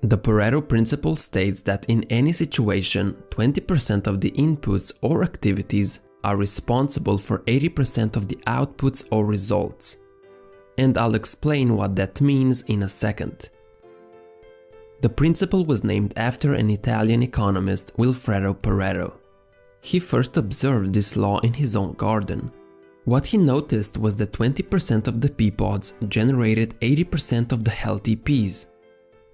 The Pareto principle states that in any situation, 20% of the inputs or activities are responsible for 80% of the outputs or results. And I'll explain what that means in a second. The principle was named after an Italian economist, Vilfredo Pareto. He first observed this law in his own garden. What he noticed was that 20% of the pea pods generated 80% of the healthy peas.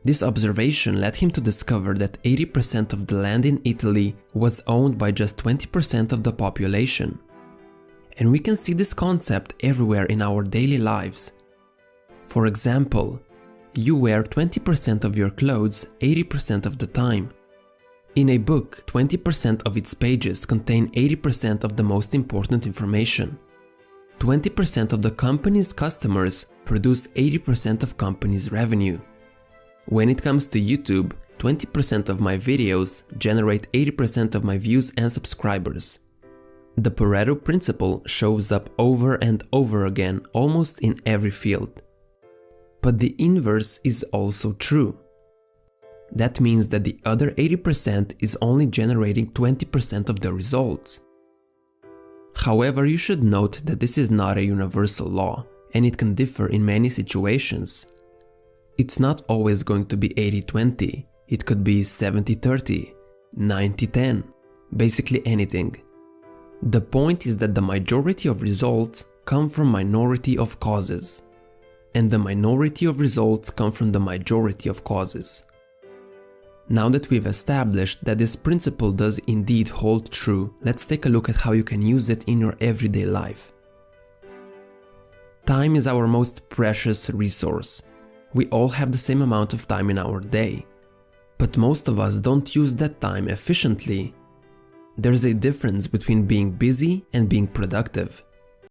This observation led him to discover that 80% of the land in Italy was owned by just 20% of the population. And we can see this concept everywhere in our daily lives. For example, you wear 20% of your clothes 80% of the time. In a book, 20% of its pages contain 80% of the most important information. 20% of the company's customers produce 80% of company's revenue. When it comes to YouTube, 20% of my videos generate 80% of my views and subscribers. The Pareto principle shows up over and over again almost in every field. But the inverse is also true. That means that the other 80% is only generating 20% of the results. However, you should note that this is not a universal law, and it can differ in many situations. It's not always going to be 80-20, it could be 70-30, 90-10, basically anything. The point is that the majority of results come from minority of causes, and the minority of results come from the majority of causes. Now that we've established that this principle does indeed hold true, let's take a look at how you can use it in your everyday life. Time is our most precious resource. We all have the same amount of time in our day, but most of us don't use that time efficiently. There's a difference between being busy and being productive.